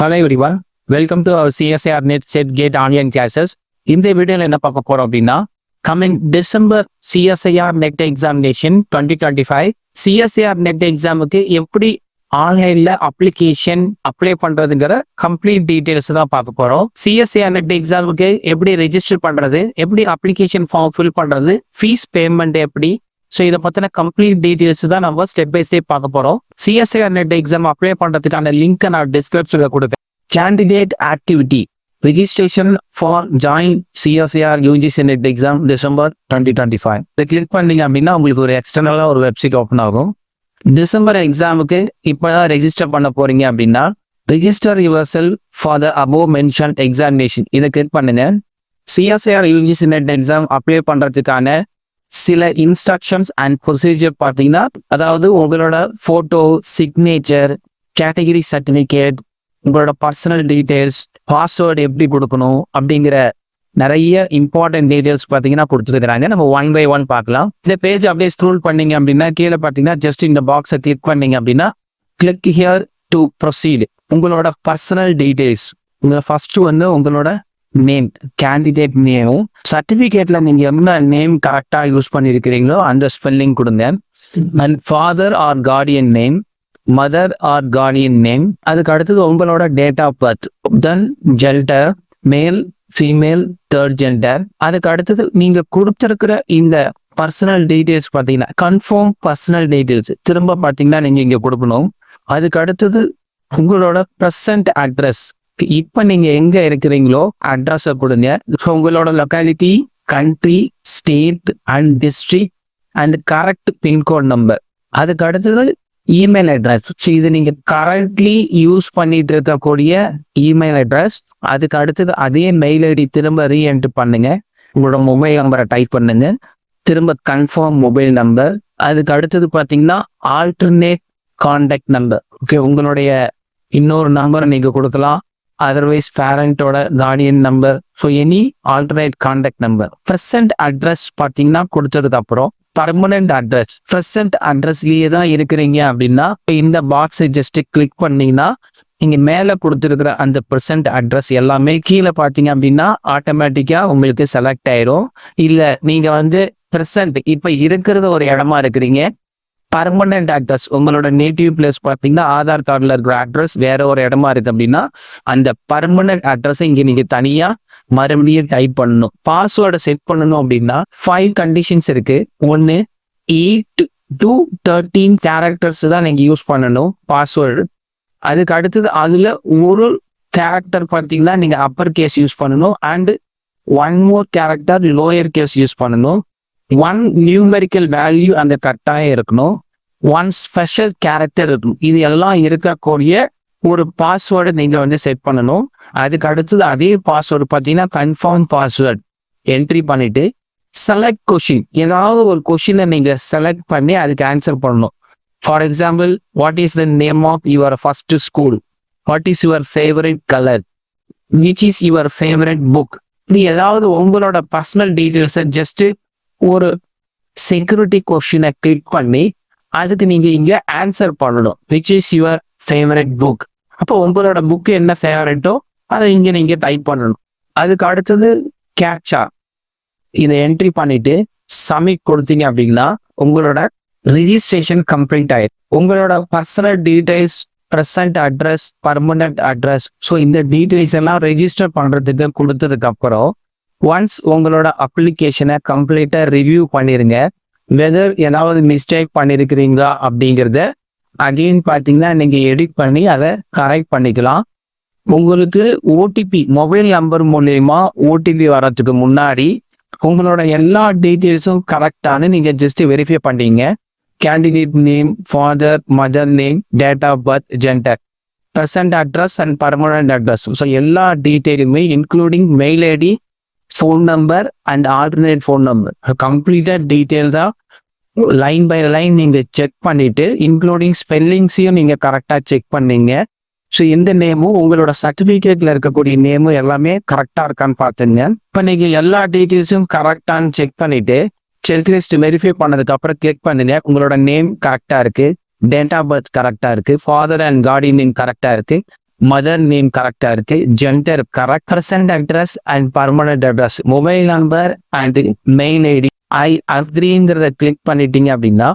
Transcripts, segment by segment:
Hello everyone, welcome to our CSIR Net Set Gate online classes. இந்த வீடியோல என்ன பார்க்க போறோம் அப்படின்னா coming December CSIR net examination 2025 CSIR net எக்ஸாமுக்கு எப்படி ஆன்லைன்ல அப்ளிகேஷன் அப்ளை பண்றதுங்கிற கம்ப்ளீட் டீடைல்ஸ் தான் பார்க்க போறோம். சிஎஸ்ஐஆர் நெட் எக்ஸாமுக்கு எப்படி ரெஜிஸ்டர் பண்றது, எப்படி அப்ளிகேஷன் ஃபார்ம் ஃபில் பண்றது, ஃபீஸ் பேமெண்ட் எப்படி, ஸோ இதை பற்றின கம்ப்ளீட் டீட்டெயில்ஸ் தான் நம்ம ஸ்டெப் பை ஸ்டெப் பார்க்க போகிறோம். சிஎஸ்ஐஆர் நெட் எக்ஸாம் அப்ளை பண்ணுறதுக்கான லிங்க்கை நான் டிஸ்கிரிப்ஷனில் கொடுப்பேன். Candidate activity registration for join CSIR UGC net exam December 2025 இதை கிளிக் பண்ணீங்க அப்படின்னா உங்களுக்கு ஒரு எக்ஸ்டர்னலாக ஒரு வெப்சைட் ஓப்பன் ஆகும். டிசம்பர் எக்ஸாமுக்கு இப்போ தான் ரெஜிஸ்டர் பண்ண போறீங்க அப்படின்னா register your self for the above mention examination இதை கிளிக் பண்ணுங்க. CSIR UGC net exam apply பண்ணுறதுக்கான சில இன்ஸ்ட்ரக்ஷன்ஸ் அண்ட் ப்ரொசீஜர் பார்த்தீங்கன்னா, அதாவது உங்களோட ஃபோட்டோ, சிக்னேச்சர், கேட்டகரி சர்டிஃபிகேட், உங்களோட பர்சனல் டீட்டெயில்ஸ், பாஸ்வேர்டு எப்படி கொடுக்கணும் அப்படிங்கிற நிறைய இம்பார்ட்டன்ட் டீட்டெயில்ஸ் பார்த்தீங்கன்னா கொடுத்துருக்குறாங்க. நம்ம ஒன் பை ஒன் பார்க்கலாம். இந்த பேஜ் அப்படியே ஸ்க்ரோல் பண்ணீங்க அப்படின்னா கீழே பார்த்தீங்கன்னா ஜஸ்ட் இந்த பாக்ஸை கிளிக் பண்ணீங்க அப்படின்னா கிளிக் ஹியர் டு ப்ரொசீட். உங்களோட பர்சனல் டீட்டெயில்ஸ், உங்களை ஃபர்ஸ்ட் வந்து உங்களோட நேம், கேண்டிடேட் நேமும், சர்டிஃபிகேட்ல நீங்க என்ன நேம் கரெக்டா யூஸ் பண்ணிருக்கிறீங்களோ அந்த ஸ்பெல்லிங் கொடுங்க. And father or guardian name, mother or guardian name, அதுக்கு அடுத்தது உங்களோட date of birth, then gender, male, female, third gender, அதுக்கு அடுத்தது நீங்க கொடுத்துருக்கிற இந்த பர்சனல் டீட்டெயில்ஸ் பார்த்தீங்கன்னா கன்ஃபார்ம் பர்சனல் டீட்டெயில்ஸ் திரும்ப பார்த்தீங்கன்னா நீங்க இங்க கொடுக்கணும். அதுக்கு அடுத்தது உங்களோட ப்ரெசன்ட் அட்ரஸ், இப்ப நீங்க எங்க இருக்கிறீங்களோ அட்ரஸ் கொடுங்க. உங்களோட locality, country, state and district and correct pincode number. அதுக்கு அடுத்தது இமெயில் அட்ரஸ், இது நீங்க கரெக்ட்லி யூஸ் பண்ணிட்டு இருக்கக்கூடிய இமெயில் அட்ரஸ். அதுக்கு அடுத்தது அதே மெயில் ஐடி திரும்ப ரீஎன்டர் பண்ணுங்க. உங்களோட மொபைல் நம்பரை டைப் பண்ணுங்க, திரும்ப கன்ஃபார்ம் மொபைல் நம்பர். அதுக்கு அடுத்தது பாத்தீங்கன்னா ஆல்டர்னேட் கான்டாக்ட் நம்பர். ஓகே, உங்களுடைய இன்னொரு நம்பரை நீங்க கொடுக்கலாம், அதர்வைஸ் பேரண்டோட guardian number, so any alternate contact number. Present address பார்த்தீங்கன்னா கொடுத்ததுக்கு அப்புறம் பர்மனன்ட் அட்ரஸ், ப்ரெசன்ட் அட்ரஸ்லயே தான் இருக்கிறீங்க அப்படின்னா இந்த பாக்ஸை ஜஸ்ட் கிளிக் பண்ணீங்கன்னா நீங்க மேலே கொடுத்துருக்கிற அந்த ப்ரெசன்ட் அட்ரஸ் எல்லாமே கீழே பார்த்தீங்க அப்படின்னா ஆட்டோமேட்டிக்கா உங்களுக்கு செலக்ட் ஆயிரும். இல்லை நீங்க வந்து ப்ரெசன்ட் இப்போ இருக்கிறது ஒரு இடமா இருக்கிறீங்க, பர்மனன்ட் அட்ரஸ் உங்களோட நேட்டிவ் பிளேஸ் பார்த்தீங்கன்னா ஆதார் கார்டில் இருக்கிற அட்ரஸ் வேற ஒரு இடமா இருக்கு அப்படின்னா அந்த பர்மனன்ட் அட்ரஸை இங்கே நீங்க தனியா மறுபடியும் டைப் பண்ணணும். பாஸ்வேர்டை செட் பண்ணணும் அப்படின்னா 5 கண்டிஷன்ஸ் இருக்கு. 1, 8 to 13 கேரக்டர்ஸ் தான் நீங்க யூஸ் பண்ணணும் பாஸ்வேர்டு. அதுக்கு அடுத்தது அதுல ஒரு கேரக்டர் பார்த்தீங்கன்னா நீங்க அப்பர் கேஸ் யூஸ் பண்ணணும் and 1 more character lower case use பண்ணணும். 1 நியூமெரிக்கல் வேல்யூ அந்த கட்டாயம் இருக்கணும். 1 ஸ்பெஷல் கேரக்டர் இருக்கணும். இது எல்லாம் இருக்கக்கூடிய ஒரு பாஸ்வேர்டு நீங்க வந்து செட் பண்ணணும். அதுக்கு அடுத்தது அதே பாஸ்வேர்டு பார்த்தீங்கன்னா கன்ஃபார்ம் பாஸ்வேர்டு என்ட்ரி பண்ணிட்டு செலக்ட் கொஷின், ஏதாவது ஒரு கொஷினை நீங்க செலக்ட் பண்ணி அதுக்கு ஆன்சர் பண்ணணும். For example, what is the name of your first school, what is your favourite colour, which is your favourite book. இப்படி ஏதாவது உங்களோட பர்சனல் டீட்டெயில்ஸை ஜஸ்ட் ஒரு செக்யூரிட்டி கொஸ்டினை கிளிக் பண்ணி அதுக்கு நீங்க இங்க ஆன்சர் பண்ணணும். Which is your favourite book, அப்போ உங்களோட புக் என்ன ஃபேவரட்டோ அதை இங்க நீங்க டைப் பண்ணணும். அதுக்கு அடுத்தது கேப்சா, இதை என்ட்ரி பண்ணிட்டு சப்மிட் கொடுத்தீங்க அப்படின்னா உங்களோட ரிஜிஸ்ட்ரேஷன் கம்ப்ளீட் ஆயிடும். உங்களோட personal details, present address, permanent address, so இந்த டீடைல்ஸ் எல்லாம் ரெஜிஸ்டர் பண்றதுக்கு கொடுத்ததுக்கு அப்புறம் ஒன்ஸ் உங்களோட அப்ளிகேஷனை கம்ப்ளீட்டா ரிவ்யூ பண்ணிருங்க. வெதர் ஏதாவது மிஸ்டேக் பண்ணிருக்கிறீங்களா அப்படிங்கிறத அகைன் பார்த்தீங்கன்னா நீங்க எடிட் பண்ணி அதை கரெக்ட் பண்ணிக்கலாம். உங்களுக்கு ஓடிபி மொபைல் நம்பர் மூலயமா ஓடிபி வர்றதுக்கு முன்னாடி உங்களோட எல்லா டீட்டெயில்ஸும் கரெக்டானு நீங்க ஜஸ்ட் வெரிஃபை பண்ணீங்க. Candidate name, father, mother name, date of birth, gender, present address and permanent address, so எல்லா டீட்டெயிலுமே including mail ID, phone number and alternate phone number கம்ப்ளீட்டா டீட்டெயில்டா லைன் பை லைன் நீங்க செக் பண்ணிட்டு இன்க்ளூடிங் ஸ்பெல்லிங்ஸையும் நீங்க கரெக்டா செக் பண்ணீங்க. ஸோ இந்த நேமும் உங்களோட சர்டிஃபிகேட்ல இருக்கக்கூடிய நேமும் எல்லாமே கரெக்டா இருக்கான்னு பார்த்துங்க. இப்போ நீங்க எல்லா டீட்டெயில்ஸும் கரெக்டான்னு செக் பண்ணிட்டு செக்லிஸ்ட் வெரிஃபை பண்ணதுக்கு அப்புறம் கிளிக் பண்ணுங்க. உங்களோட நேம் கரெக்டா இருக்கு, டேட் ஆஃப் பர்த் கரெக்டா இருக்கு, ஃபாதர் அண்ட் கார்டியன் நேம் கரெக்டா இருக்கு, மதர் நேம் கரெக்டா இருக்கு, gender correct, present address and permanent address, mobile number and mail ID I அக்ரிங்கிறத கிளிக் பண்ணிட்டீங்க அப்படின்னா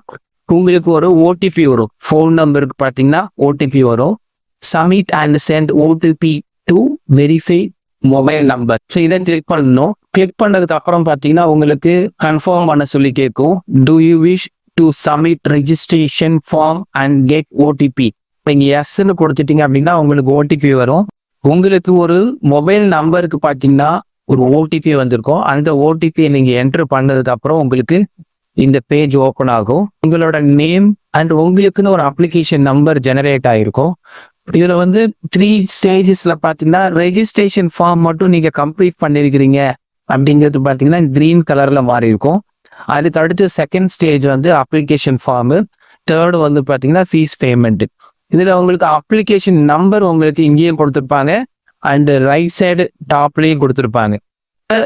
உங்களுக்கு ஒரு ஓடிபி வரும். ஃபோன் நம்பருக்கு பார்த்தீங்கன்னா ஓடிபி வரும். Submit and send OTP to verify mobile number. So இதை கிளிக் பண்ணணும். கிளிக் பண்ணதுக்கு அப்புறம் பார்த்தீங்கன்னா உங்களுக்கு கன்ஃபார்ம் பண்ண சொல்லி கேட்கும். Do you wish to submit registration form and get OTP. நீங்கள் எஸ்ன்னு கொடுத்துட்டீங்க அப்படின்னா உங்களுக்கு ஓடிபி வரும். உங்களுக்கு ஒரு மொபைல் நம்பருக்கு பார்த்தீங்கன்னா ஒரு ஓடிபி வந்திருக்கும். அந்த ஓடிபியை நீங்கள் என்ட்ரு பண்ணதுக்கு அப்புறம் உங்களுக்கு இந்த பேஜ் ஓப்பன் ஆகும். உங்களோட நேம் அண்ட் உங்களுக்குன்னு ஒரு அப்ளிகேஷன் நம்பர் ஜெனரேட் ஆகிருக்கும். இதில் வந்து 3 ஸ்டேஜஸ்ல பார்த்தீங்கன்னா ரெஜிஸ்ட்ரேஷன் ஃபார்ம் மட்டும் நீங்கள் கம்ப்ளீட் பண்ணியிருக்கிறீங்க அப்படிங்கிறது பார்த்தீங்கன்னா கிரீன் கலர்ல மாறி இருக்கும். அதுக்கு அடுத்து செகண்ட் ஸ்டேஜ் வந்து அப்ளிகேஷன் ஃபார்மு, தேர்டு வந்து பார்த்தீங்கன்னா ஃபீஸ் பேமெண்ட். இதில் உங்களுக்கு அப்ளிகேஷன் நம்பர் உங்களுக்கு இங்கேயும் கொடுத்துருப்பாங்க அண்ட் ரைட் சைடு டாப்லேயும் கொடுத்துருப்பாங்க.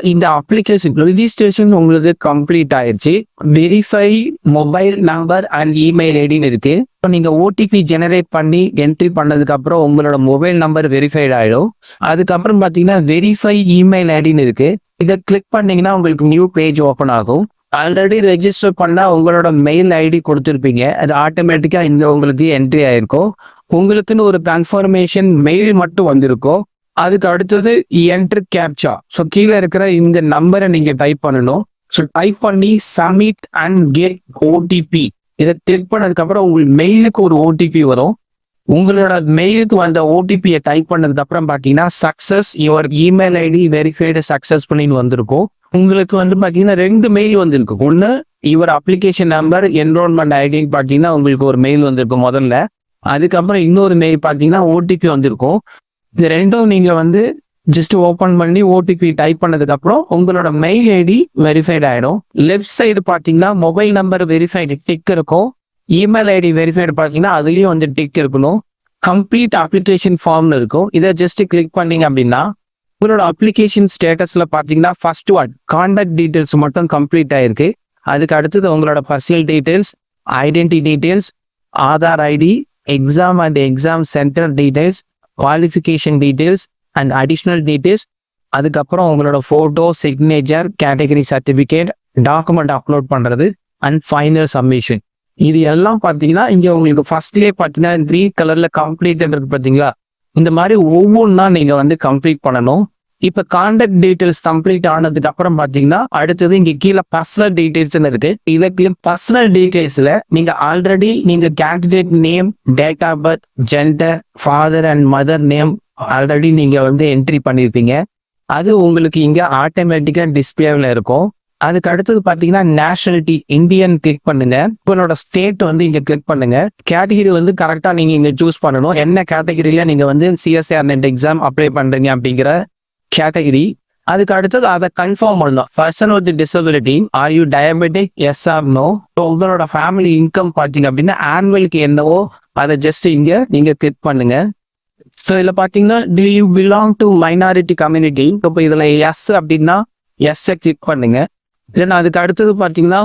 இந்த அப்ளிகேஷன் ரெஜிஸ்ட்ரேஷன் உங்களுக்கு கம்ப்ளீட் ஆயிடுச்சு. Verify mobile number and email ஐடின்னு இருக்கு. இப்போ நீங்க ஓடிபி ஜெனரேட் பண்ணி என்ட்ரி பண்ணதுக்கு அப்புறம் உங்களோட மொபைல் நம்பர் வெரிஃபைட் ஆயிடும். அதுக்கப்புறம் பாத்தீங்கன்னா வெரிஃபை இமெயில் ஐடின்னு இருக்கு. இதை கிளிக் பண்ணீங்கன்னா உங்களுக்கு நியூ பேஜ் ஓப்பன் ஆகும். ஆல்ரெடி ரெஜிஸ்டர் பண்ணா உங்களோட மெயில் ஐடி கொடுத்துருப்பீங்க, அது ஆட்டோமேட்டிக்கா இங்க உங்களுக்கு என்ட்ரி ஆயிருக்கும். உங்களுக்குன்னு ஒரு கன்ஃபர்மேஷன் மெயில் மட்டும் வந்திருக்கும். அதுக்கு அடுத்தது என்டர் கேப்சா. ஸோ கீழே இருக்கிற இந்த நம்பரை நீங்க டைப் பண்ணணும். ஸோ டைப் பண்ணி சப்மிட் அண்ட் கெட் ஓடிபி. இதை கிளிக் பண்ணதுக்கு அப்புறம் உங்களுக்கு மெயிலுக்கு ஒரு ஓடிபி வரும். உங்களோட மெயிலுக்கு வந்த ஓடிபியை டைப் பண்ணதுக்கு அப்புறம் பாத்தீங்கன்னா success your email ID verified சக்சஸ்ஃபுல்லின்னு வந்திருக்கும். உங்களுக்கு வந்து பாத்தீங்கன்னா 2 மெயில் வந்திருக்கும். ஒன்று யுவர் அப்ளிகேஷன் நம்பர் என்ரோல்மெண்ட் ஐடின்னு பாத்தீங்கன்னா உங்களுக்கு ஒரு மெயில் வந்திருக்கும் முதல்ல. அதுக்கப்புறம் இன்னொரு மெயில் பாத்தீங்கன்னா ஓடிபி வந்திருக்கும். இது ரெண்டும் நீங்க வந்து ஜஸ்ட் ஓபன் பண்ணி ஓடிபி டைப் பண்ணதுக்கு அப்புறம் உங்களோட மெயில் ஐடி வெரிஃபைட் ஆயிடும். லெஃப்ட் சைடு பாத்தீங்கன்னா மொபைல் நம்பர் வெரிஃபைடு டிக் இருக்கும். இமெயில் ஐடி வெரிஃபைடு பாத்தீங்கன்னா அதுலயும் வந்து டிக் இருக்கணும். கம்ப்ளீட் அப்ளிகேஷன் ஃபார்ம்ல இருக்கும். இதை ஜஸ்ட் கிளிக் பண்ணீங்க அப்படின்னா உங்களோட அப்ளிகேஷன் ஸ்டேட்டஸ்ல பாத்தீங்கன்னா ஃபர்ஸ்ட் ஒன் கான்டாக்ட் டீடைல்ஸ் மட்டும் கம்ப்ளீட் ஆயிருக்கு. அதுக்கு அடுத்தது உங்களோட personal details, identity details, Aadhaar ID, exam and exam centre details, qualification details and additional details. அதுக்கப்புறம் உங்களோட photo, signature, category certificate, document upload பண்ணுறது அண்ட் ஃபைனல் சப்மிஷன். இது எல்லாம் பார்த்தீங்கன்னா இங்கே உங்களுக்கு ஃபர்ஸ்ட்லேயே பார்த்தீங்கன்னா கிரீன் கலரில் கம்ப்ளீட்டட் இருக்கு பார்த்தீங்களா. இந்த மாதிரி ஒவ்வொன்றா நீங்கள் வந்து கம்ப்ளீட் பண்ணணும். இப்போ கான்டாக்ட் டீடைல்ஸ் கம்ப்ளீட் ஆனதுக்கு அப்புறம் பார்த்தீங்கன்னா அடுத்தது இங்கே கீழே பர்சனல் டீடைல்ஸ்ன்னு இருக்கு. இதுக்கு பர்சனல் டீடைல்ஸ்ல நீங்க ஆல்ரெடி நீங்க candidate name, date of birth, gender, father and mother name already நீங்க வந்து என்ட்ரி பண்ணிருப்பீங்க. அது உங்களுக்கு இங்க ஆட்டோமேட்டிக்கா டிஸ்பிளேல இருக்கும். அதுக்கு அடுத்தது பாத்தீங்கன்னா நேஷனாலிட்டி இந்தியன் கிளிக் பண்ணுங்க. உங்களோட ஸ்டேட் வந்து இங்க கிளிக் பண்ணுங்க. கேட்டகிரி வந்து கரெக்டா நீங்க இங்க சூஸ் பண்ணணும். என்ன கேட்டகிரியில நீங்க வந்து சிஎஸ்ஆர் நெட் எக்ஸாம் அப்ளை பண்றீங்க அப்படிங்கிற கேட்டகிரி. அதுக்கு அடுத்தது அதை கன்ஃபார்ம் பண்ணணும். Person with disability, are you diabetic, yes or no. உங்களோட ஃபேமிலி இன்கம் பார்த்தீங்க அப்படின்னா ஆனுவலுக்கு என்னவோ அதை ஜஸ்ட் இங்க நீங்க கிளிக் பண்ணுங்க. ஸோ இதில் பார்த்தீங்கன்னா to you belong to minority community. இப்போ இதில் எஸ் அப்படின்னா எஸ்ஸை கிளிக் பண்ணுங்க. இல்லைன்னா அதுக்கு அடுத்தது பார்த்தீங்கன்னா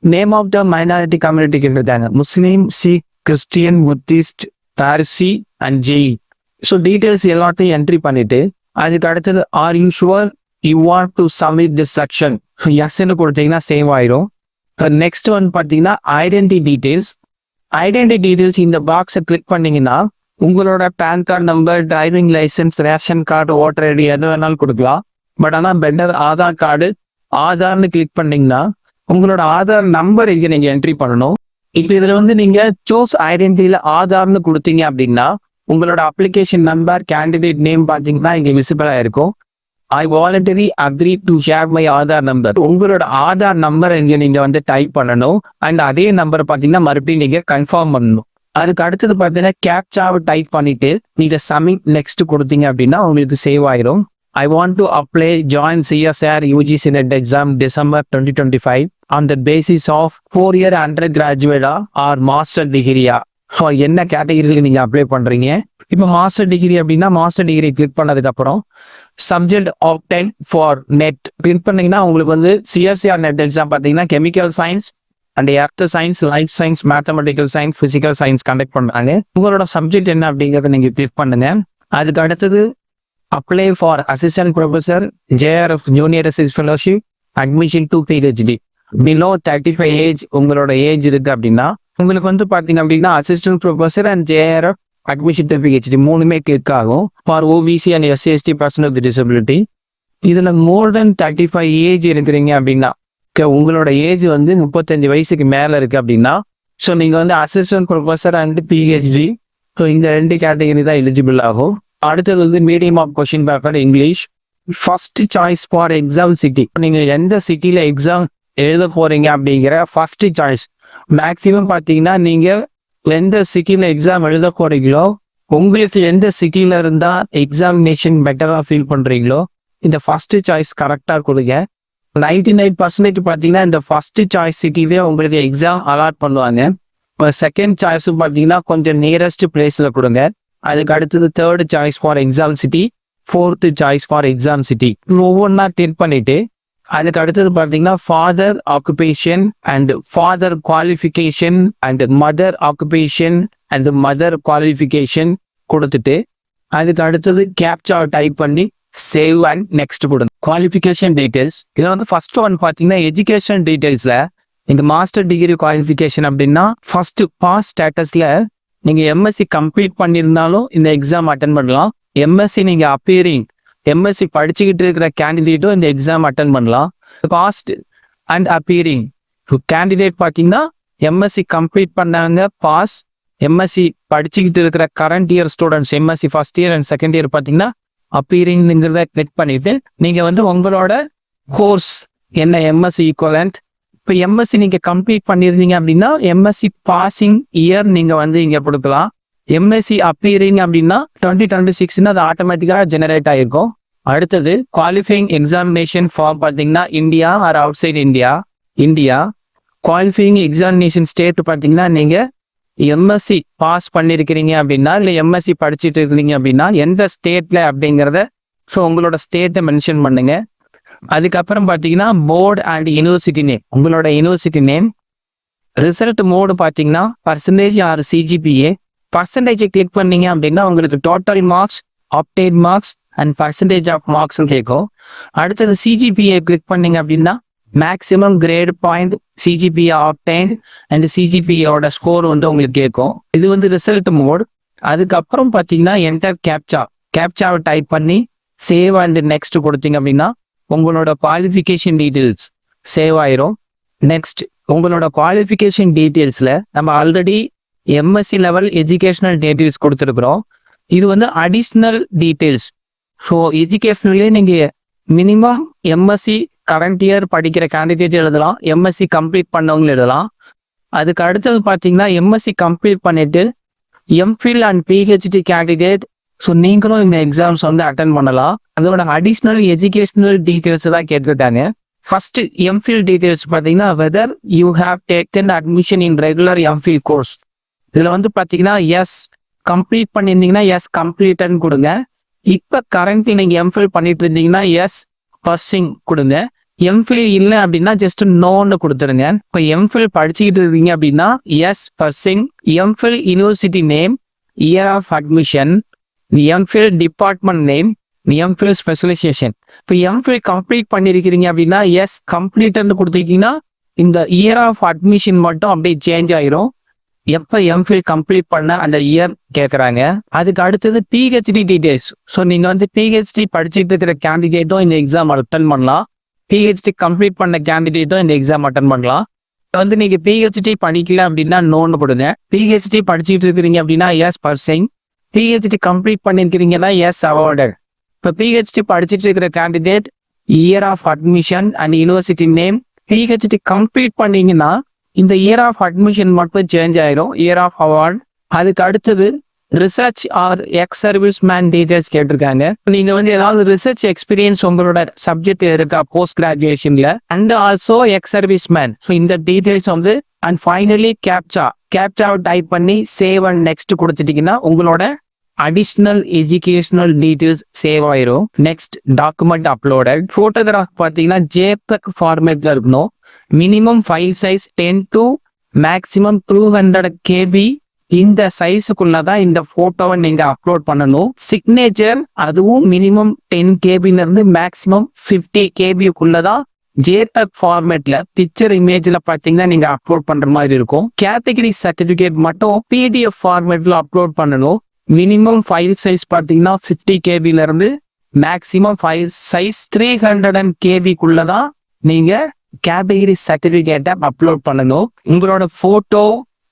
name of the minority community கேட்டிருக்காங்க. Muslim, Sikh, Christian, Buddhist, Parsi and Jain. So details எல்லாத்தையும் என்ட்ரி பண்ணிட்டு அதுக்கு அடுத்தது are you sure you want to submit this section, எஸ்ன்னு கொடுத்தீங்கன்னா சேவ் ஆயிரும். நெக்ஸ்ட் வந்து பார்த்தீங்கன்னா ஐடென்டிட்டி டீடைல்ஸ். ஐடென்டிட்டி டீடைல்ஸ் இந்த பாக்ஸை கிளிக் பண்ணீங்கன்னா உங்களோட PAN card number, driving licence, ration card, voter ID எது வேணாலும் கொடுக்கலாம். பட் ஆனால் பெட்டர் ஆதார் கார்டு. ஆதார்னு கிளிக் பண்ணீங்கன்னா உங்களோட ஆதார் நம்பர் இங்கே நீங்கள் என்ட்ரி பண்ணணும். இப்போ இதில் வந்து நீங்கள் சூஸ் ஐடென்டிட்டியில் ஆதார்னு கொடுத்தீங்க அப்படின்னா உங்களோட அப்ளிகேஷன் நம்பர், கேண்டிடேட் நேம் பார்த்தீங்கன்னா இங்கே விசிபிளாக இருக்கும். I voluntary agree to share my Aadhaar number. உங்களோட ஆதார் நம்பர் இங்கே நீங்கள் வந்து டைப் பண்ணணும். அண்ட் அதே நம்பரை பார்த்தீங்கன்னா மறுபடியும் நீங்கள் கன்ஃபார்ம் பண்ணணும். அதுக்கு அடுத்தது பார்த்தீங்கன்னா கேப்சாவை டைப் பண்ணிட்டு நீங்கள் சப்மிட் நெக்ஸ்ட் கொடுத்தீங்க அப்படின்னா உங்களுக்கு சேவ் ஆயிரும். I want to apply join CSR UGC NET exam December 2025 on the basis of 4-year undergraduate or master degree. So என்ன கேட்டகிரியில் நீங்கள் அப்ளை பண்ணுறீங்க. இப்போ மாஸ்டர் டிகிரி அப்படின்னா மாஸ்டர் டிகிரி கிளிக் பண்ணதுக்கு அப்புறம் subject obtain for net click பண்ணீங்கன்னா உங்களுக்கு வந்து சிஎஸ்ஆர் நெட் எக்ஸாம் பார்த்தீங்கன்னா chemical science and earth science, life science, mathematical science, physical science conduct பண்ணுறாங்க. உங்களோட சப்ஜெக்ட் என்ன அப்படிங்கிறத நீங்கள் கிளிக் பண்ணுங்க. அதுக்கு அடுத்தது apply for assistant professor JRF junior research fellowship admission to PhD. Below 35 age உங்களோட ஏஜ் இருக்கு அப்படின்னா உங்களுக்கு வந்து பார்த்தீங்க அப்படின்னா assistant professor and JRF admission to PhD மூணுமே கிளிக் ஆகும் for OBC and SC/ST person with disability. இதில் மோர் தென் 35 ஏஜ் இருக்கிறீங்க அப்படின்னா உங்களோட ஏஜ் வந்து 35 வயசுக்கு மேலே இருக்கு அப்படின்னா ஸோ நீங்கள் வந்து assistant professor and PhD so இந்த 2 கேட்டகரி தான் எலிஜிபிள் ஆகும். அடுத்தது வந்து medium of question paper English. First choice for exam city, நீங்கள் எந்த சிட்டியில் எக்ஸாம் எழுத போறீங்க அப்படிங்கிற ஃபர்ஸ்ட் சாய்ஸ். மேக்சிமம் பார்த்தீங்கன்னா நீங்கள் எந்த சிட்டியில் எக்ஸாம் எழுத போறீங்களோ உங்களுக்கு எந்த சிட்டியில் இருந்தால் எக்ஸாமினேஷன் பெட்டராக ஃபீல் பண்ணுறீங்களோ இந்த ஃபர்ஸ்ட் சாய்ஸ் கரெக்டாக கொடுங்க. 99% பார்த்தீங்கன்னா இந்த ஃபர்ஸ்ட் சாய்ஸ் சிட்டிலே உங்களுக்கு எக்ஸாம் அலாட் பண்ணுவாங்க. இப்போ செகண்ட் சாய்ஸும் பார்த்தீங்கன்னா கொஞ்சம் நியரஸ்ட் பிளேஸில் கொடுங்க. அதுக்கு அடுத்தது third choice for exam city, fourth choice for exam city. ஒவ்வொன்றா டிக் பண்ணிட்டு அதுக்கு அடுத்தது பார்த்தீங்கன்னா father occupation and father qualification and mother occupation and mother qualification கொடுத்துட்டு அதுக்கு அடுத்தது கேப்சா டைப் பண்ணி சேவ் அண்ட் நெக்ஸ்ட் கொடுங்க. குவாலிஃபிகேஷன் டீடைல்ஸ் இதில் வந்து ஃபர்ஸ்ட் ஒன் பார்த்தீங்கன்னா எஜுகேஷன் டீடைல்ஸில் நீங்கள் மாஸ்டர் டிகிரி குவாலிஃபிகேஷன் அப்படின்னா ஃபர்ஸ்ட் பாஸ் ஸ்டேட்டஸில் நீங்கள் MSc கம்ப்ளீட் பண்ணியிருந்தாலும் இந்த எக்ஸாம் அட்டன் பண்ணலாம். MSc நீங்கள் அப்பியரிங் MSc படிச்சுக்கிட்டு இருக்கிற கேண்டிடேட்டும் இந்த எக்ஸாம் அட்டன் பண்ணலாம். பாஸ்ட் அண்ட் அப்பியரிங் கேண்டிடேட் பார்த்தீங்கன்னா MSc கம்ப்ளீட் பண்ணாங்க பாஸ், MSc படிச்சுக்கிட்டு இருக்கிற current year students MSc first year and second year பார்த்தீங்கன்னா அப்பியரிங்கிறத கிளிக் பண்ணிட்டு நீங்கள் வந்து உங்களோட கோர்ஸ் என்ன MSc ஈக்குவலண்ட். இப்போ MSc நீங்கள் கம்ப்ளீட் பண்ணியிருந்தீங்க அப்படின்னா MSc பாசிங் இயர் நீங்கள் வந்து இங்கே கொடுக்கலாம். MSc அப்பியரிங் அப்படின்னா 2026 அது ஆட்டோமேட்டிக்காக ஜெனரேட் ஆகிருக்கும். அடுத்தது குவாலிஃபைங் எக்ஸாமினேஷன் ஃபார் பார்த்தீங்கன்னா India or outside India. Qualifying examination state பார்த்தீங்கன்னா நீங்கள் MSc பாஸ் பண்ணியிருக்கிறீங்க அப்படின்னா இல்லை MSc படிச்சுட்டு இருக்கிறீங்க அப்படின்னா எந்த ஸ்டேட்டில் அப்படிங்கிறத ஸோ உங்களோட ஸ்டேட்டை மென்ஷன் பண்ணுங்க. அதுக்கப்புறம் பார்த்தீங்கன்னா போர்டு அண்ட் யூனிவர்சிட்டி நேம், உங்களோட யூனிவர்சிட்டி நேம். ரிசல்ட் மோடு பார்த்தீங்கன்னா பர்சன்டேஜ் ஆர் CGPA. பர்சன்டேஜை கிளிக் பண்ணீங்க அப்படின்னா உங்களுக்கு total marks, obtained marks and percentage of marks கேட்கும். அடுத்தது CGPA கிளிக் பண்ணீங்க அப்படின்னா maximum grade point, CGPA obtained and CGPAவோட ஸ்கோர் வந்து உங்களுக்கு கேட்கும். இது வந்து ரிசல்ட் மோட். அதுக்கப்புறம் பார்த்தீங்கன்னா என்டர் கேப்சாவை டைப் பண்ணி சேவ் அண்ட் நெக்ஸ்ட் கொடுத்தீங்க அப்படின்னா உங்களோட குவாலிஃபிகேஷன் டீட்டெயில்ஸ் சேவ் ஆயிரும். நெக்ஸ்ட் உங்களோட குவாலிஃபிகேஷன் டீட்டெயில்ஸில் நம்ம already MSc level educational details கொடுத்துருக்குறோம். இது வந்து அடிஷ்னல் டீட்டெயில்ஸ். ஸோ எஜுகேஷனல்லே நீங்கள் மினிமம் MSc கரண்ட் இயர் படிக்கிற கேண்டிடேட் எழுதலாம், MSc கம்ப்ளீட் பண்ணவங்க எழுதலாம். அதுக்கு அடுத்தது பார்த்தீங்கன்னா MSc கம்ப்ளீட் பண்ணிட்டு MPhil and PhD candidate so நீங்களும் இந்த எக்ஸாம்ஸ் வந்து அட்டன் பண்ணலாம். அதோட அடிஷ்னல் எஜுகேஷனல் டீட்டெயில்ஸ் தான் கேட்டுக்கிட்டாங்க. ஃபர்ஸ்ட் MPhil டீட்டெயில்ஸ் பார்த்தீங்கன்னா whether you have taken admission in regular MPhil course. இதில் வந்து பார்த்தீங்கன்னா எஸ் கம்ப்ளீட் பண்ணியிருந்தீங்கன்னா எஸ் கம்ப்ளீட்னு கொடுங்க. இப்போ கரண்ட்லி நீங்கள் MPhil பண்ணிட்டு இருந்தீங்கன்னா எஸ் பர்சிங் கொடுங்க. MPhil இல்லை அப்படின்னா ஜஸ்ட் நோன்னு கொடுத்துருங்க. இப்போ MPhil படிச்சுக்கிட்டு இருக்கீங்க அப்படின்னா yes pursuing. MPhil university name, year of admission, MPhil department name, MPhil specialisation. இப்போ MPhil கம்ப்ளீட் பண்ணியிருக்கிறீங்க அப்படின்னா எஸ் கம்ப்ளீட்னு கொடுத்துருக்கீங்கன்னா இந்த இயர் ஆஃப் அட்மிஷன் மட்டும் அப்படியே சேஞ்ச் ஆயிரும். எப்போ MPhil கம்ப்ளீட் பண்ண அந்த இயர் கேட்குறாங்க. அதுக்கு அடுத்தது PhD டீடைல்ஸ். ஸோ நீங்கள் வந்து PhD படிச்சுட்டு இருக்கிற கேண்டிடேட்டும் இந்த எக்ஸாம் அட்டன் பண்ணலாம், PhD கம்ப்ளீட் பண்ண கேண்டிடேட்டும் இந்த எக்ஸாம் அட்டன் பண்ணலாம். வந்து நீங்கள் PhD படிக்கல அப்படின்னா நோன்னு கொடுங்க. PhD படிச்சுட்டு இருக்கிறீங்க அப்படின்னா எஸ் பர்சிங். PhD கம்ப்ளீட் பண்ணியிருக்கிறீங்கன்னா எஸ் அவார்டட். இப்போ PhD படிச்சுட்டு இருக்கிற candidate year of admission and university name. PhD complete பண்ணீங்கன்னா இந்த இயர் ஆஃப் அட்மிஷன் மட்டும் சேஞ்ச் ஆயிரும், இயர் ஆஃப் அவார்ட். அதுக்கு அடுத்தது research or ex service man details கேட்டிருக்காங்க. நீங்க வந்து ஏதாவது ரிசர்ச் எக்ஸ்பீரியன்ஸ் உங்களோட சப்ஜெக்ட் இருக்கா போஸ்ட் கிராஜுவேஷன்ல, and also ex service man. So இந்த டீடைல்ஸ் வந்து அண்ட் ஃபைனலி கேப்சாவை டைப் பண்ணி சேவ் அண்ட் நெக்ஸ்ட் கொடுத்துட்டீங்கன்னா உங்களோட அடிஷ்னல் எஜுகேஷனல் டீடைல்ஸ் சேவ் ஆயிரும். Next document uploaded. போட்டோகிராஃப் பார்த்தீங்கன்னா JPEG ஃபார்மேட்ல இருக்கணும். Minimum file size 10 to maximum 200 KB இந்த சைஸுக்குள்ளதான் இந்த போட்டோவை நீங்க அப்லோட் பண்ணணும். சிக்னேச்சர் அதுவும் மினிமம் 10 கேபில இருந்து மேக்சிமம் 50 கேபிக்குள்ளதான் JPEG ஃபார்மேட்ல பிக்சர் இமேஜ்ல பாத்தீங்கன்னா நீங்க அப்லோட் பண்ற மாதிரி இருக்கும். கேட்டகரி சர்டிபிகேட் மட்டும் PDF ஃபார்மேட்ல அப்லோட் பண்ணணும். மினிமம் ஃபைல் சைஸ் பாத்தீங்கன்னா 50 கேபில இருந்து மேக்சிமம் ஃபைல் சைஸ் 300 கேபிக்குள்ளதான் நீங்க கேட்டகரி சர்டிபிகேட்டை அப்லோட் பண்ணணும். உங்களோட photo,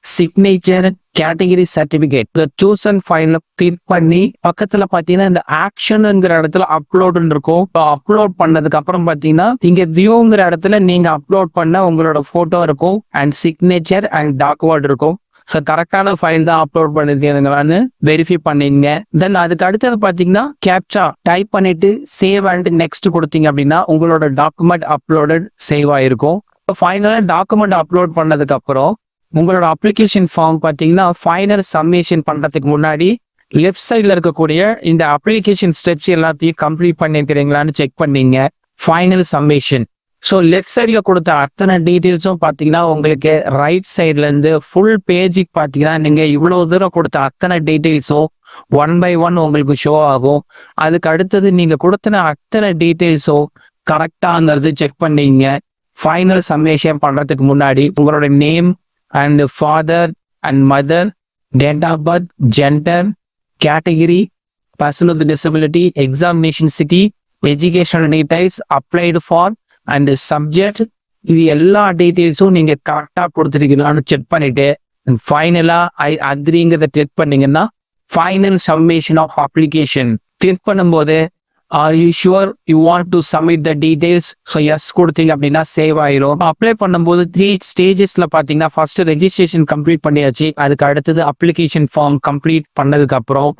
signature, category certificate choose file click பண்ணி பக்கத்துல பாத்தீங்கன்னா இந்த ஆக்ஷன்ங்கிற இடத்துல அப்லோட் இருக்கும். அப்லோட் பண்ணதுக்கு அப்புறம் பாத்தீங்கன்னா இங்க வியூங்கிற இடத்துல நீங்க அப்லோட் பண்ண உங்களோட போட்டோ இருக்கும் அண்ட் சிக்னேச்சர் அண்ட் டாக்குமெண்ட் இருக்கும். கரெக்டான ஃபைல் தான் அப்லோட் பண்ணிருக்கீங்களான்னு வெரிஃபை பண்ணீங்க. தென் அதுக்கு அடுத்தது பாத்தீங்கன்னா கேப்சா டைப் பண்ணிட்டு சேவ் அண்ட் நெக்ஸ்ட் கொடுத்தீங்க அப்படின்னா உங்களோட டாக்குமெண்ட் அப்லோடட் சேவ் ஆயிருக்கும். ஃபைனலா டாக்குமெண்ட் அப்லோட் பண்ணதுக்கு அப்புறம் உங்களோட அப்ளிகேஷன் ஃபார்ம் பாத்தீங்கன்னா ஃபைனல் சப்மிஷன் பண்றதுக்கு முன்னாடி லெஃப்ட் சைட்ல இருக்கக்கூடிய இந்த அப்ளிகேஷன் ஸ்டெப்ஸ் எல்லாத்தையும் கம்ப்ளீட் பண்ணிருக்கிறீங்களான்னு செக் பண்ணீங்க. Final submission. ஸோ லெஃப்ட் சைட்ல கொடுத்த அத்தனை டீட்டெயில்ஸும் பார்த்தீங்கன்னா உங்களுக்கு ரைட் சைட்ல இருந்து ஃபுல் பேஜுக்கு பார்த்தீங்கன்னா நீங்க இவ்வளவு தூரம் கொடுத்த அத்தனை டீட்டெயில்ஸும் 1 by 1 உங்களுக்கு ஷோ ஆகும். அதுக்கு அடுத்தது நீங்க கொடுத்த அத்தனை டீட்டெயில்ஸும் கரெக்டாங்கிறது செக் பண்ணீங்க. ஃபைனல் சப்மிஷன் பண்றதுக்கு முன்னாடி உங்களோட name and father and mother, date of birth, gender, category, person with disability, examination city, educational details, applied for and subject, இது எல்லா டீட்டெயில்ஸும் நீங்க கரெக்டா கொடுத்துருக்கீங்களான்னு செக் பண்ணிட்டு ஃபைனலா ஐ அக்ரிங்கிறத கிளிக் பண்ணீங்கன்னா final submission of application click பண்ணும்போது are you sure you want to submit the details, so yes கொடுத்தீங்க அப்படின்னா சேவ் ஆயிரும். அப்ளை பண்ணும்போது 3 ஸ்டேஜஸ்ல பாத்தீங்கன்னா ஃபர்ஸ்ட் ரெஜிஸ்ட்ரேஷன் கம்ப்ளீட் பண்ணியாச்சு. அதுக்கு அடுத்தது அப்ளிகேஷன் ஃபார்ம் கம்ப்ளீட் பண்ணதுக்கு அப்புறம்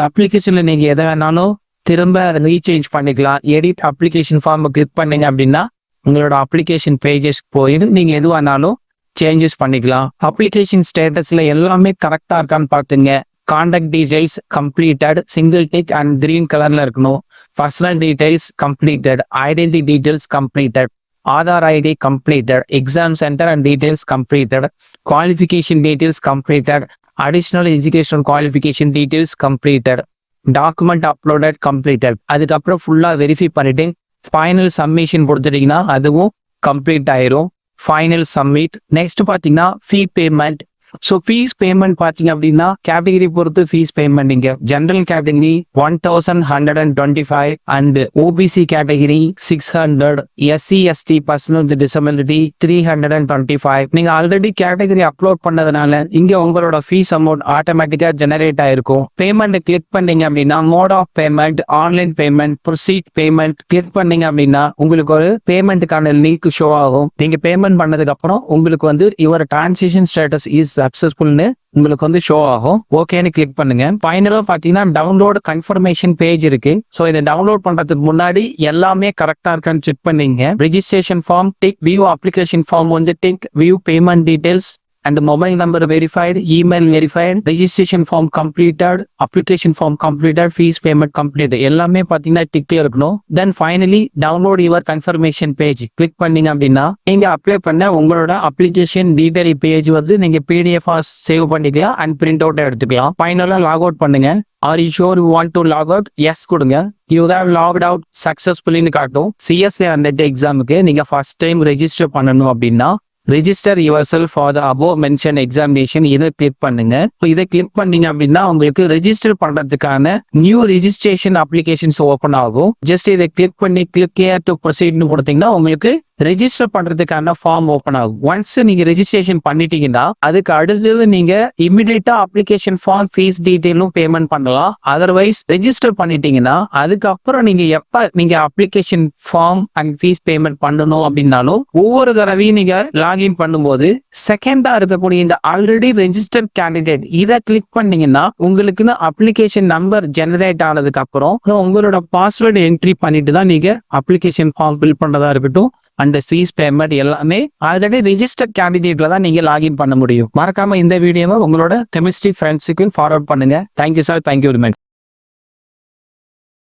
அப்ளிகேஷன்ல நீங்க எதை வேணாலும் திரும்ப ரீசேஞ்ச் பண்ணிக்கலாம். எடிட் அப்ளிகேஷன் ஃபார்ம் கிளிக் பண்ணீங்க அப்படின்னா உங்களோட அப்ளிகேஷன் பேஜஸ்க்கு போயிட்டு நீங்க எதுவானாலும் சேஞ்சஸ் பண்ணிக்கலாம். அப்ளிகேஷன் ஸ்டேட்டஸ்ல எல்லாமே கரெக்டா இருக்கான்னு பாத்துங்க. Contact details completed, single tick and green கலர்ல இருக்கணும். Personal details completed, identity details completed, Aadhaar ID completed, exam centre and details completed, qualification details completed, additional education qualification details completed, document uploaded completed. அதுக்கப்புறம் ஃபுல்லா verify பண்ணிட்டு final submission கொடுத்துட்டீங்கன்னா அதுவும் complete ஆயிரும். Final submit. Next பாத்தீங்கன்னா fee payment. So fees payment பார்த்தீங்க அப்படின்னா category பொறுத்து ஃபீஸ் பேமெண்ட் நீங்க general category 1125 and OBC category 600, SC ST person with disability 325. நீங்க ஆல்ரெடி கேட்டகிரி அப்லோட் பண்ணதுனால இங்க உங்களோட ஃபீஸ் அமௌண்ட் ஆட்டோமேட்டிக்கா ஜெனரேட் ஆயிருக்கும். பேமெண்ட் கிளிக் பண்ணீங்க அப்படின்னா mode of payment, online payment, proceed payment click பண்ணீங்க அப்படின்னா உங்களுக்கு ஒரு பேமெண்ட்டுக்கான லிங்க் ஷோ ஆகும். நீங்க பேமெண்ட் பண்ணதுக்கு அப்புறம் உங்களுக்கு வந்து யுவர் டிரான்சாக்ஷன் ஸ்டேட்டஸ் இஸ் சக்சஸ்ஃபுல்னு உங்களுக்கு வந்து ஷோ ஆகும். ஓகேன்னு கிளிக் பண்ணுங்க. ஃபைனலா பாத்தீங்கன்னா டவுன்லோட் கன்ஃபர்மேஷன் பேஜ் இருக்கு. ஸோ இதை டவுன்லோட் பண்றதுக்கு முன்னாடி எல்லாமே கரெக்டா இருக்கான்னு செக் பண்ணீங்க. Registration form tick, view application form வந்து tick, view payment details and mobile number verified, email verified, registration form completed, application form completed, fees payment completed. எல்லாமே பாத்தீங்கன்னா டிக்ல இருக்கணும். Then finally download your confirmation page click பண்ணீங்க அப்படின்னா நீங்க apply பண்ண உங்களோட application detail page வந்து நீங்க PDF சேவ் பண்ணிக்கலாம் அண்ட் பிரிண்ட் அவுட் எடுத்துக்கலாம். ஃபைனலா லாக் அவுட் பண்ணுங்க. Are you sure you want to log out? Yes கொடுங்க. You have logged out successfully காட்டும். CSIR NET எக்ஸாமுக்கு நீங்க ஃபர்ஸ்ட் டைம் ரெஜிஸ்டர் பண்ணணும் அப்படின்னா register yourself for the above mentioned examination இதை கிளிக் பண்ணுங்க. இதை கிளிக் பண்ணீங்க அப்படின்னா உங்களுக்கு ரெஜிஸ்டர் பண்றதுக்கான நியூ ரெஜிஸ்ட்ரேஷன் அப்ளிகேஷன்ஸ் ஓபன் ஆகும். ஜஸ்ட் இதை கிளிக் பண்ணி கிளிக் ஹியர் டு ப்ரொசீட்னு கொடுத்தீங்கன்னா உங்களுக்கு ரெஜிஸ்டர் பண்றதுக்கான ஃபார்ம் ஓபன் ஆகும். ஒன்ஸ் நீங்க ரெஜிஸ்ட்ரேஷன் பண்ணிட்டீங்கன்னா அதுக்கு அடுத்தது நீங்க இமிடியேட்டா அப்ளிகேஷன் ஃபார்ம், ஃபீஸ் டீடைலும் பேமெண்ட் பண்ணலாம். அதர்வைஸ் ரெஜிஸ்டர் பண்ணிட்டீங்கன்னா அதுக்கப்புறம் நீங்க எப்ப நீங்க application form and fees payment பண்ணணும் அப்படின்னாலும் ஒவ்வொரு தடவையும் நீங்க லாகின் பண்ணும்போது செகண்டா இருக்கக்கூடிய இந்த ஆல்ரெடி ரெஜிஸ்டர்ட் கேண்டிடேட் இதை கிளிக் பண்ணீங்கன்னா உங்களுக்குன்னு அப்ளிகேஷன் நம்பர் ஜெனரேட் ஆனதுக்கு அப்புறம் உங்களோட பாஸ்வேர்டு என்ட்ரி பண்ணிட்டு தான் நீங்க அப்ளிகேஷன் ஃபார்ம் ஃபில் பண்றதா இருக்கட்டும் அண்ட் ஃபீஸ் பேமெண்ட் எல்லாமே ஆல்ரெடி ரெஜிஸ்டர்ட் கேண்டிடேட்ல தான் நீங்க லாகின் பண்ண முடியும். மறக்காம இந்த வீடியோவை உங்களோட கெமிஸ்ட்ரி ஃப்ரெண்ட்ஸுக்கு ஃபார்வர்ட் பண்ணுங்க. Thank you sir, thank you very much.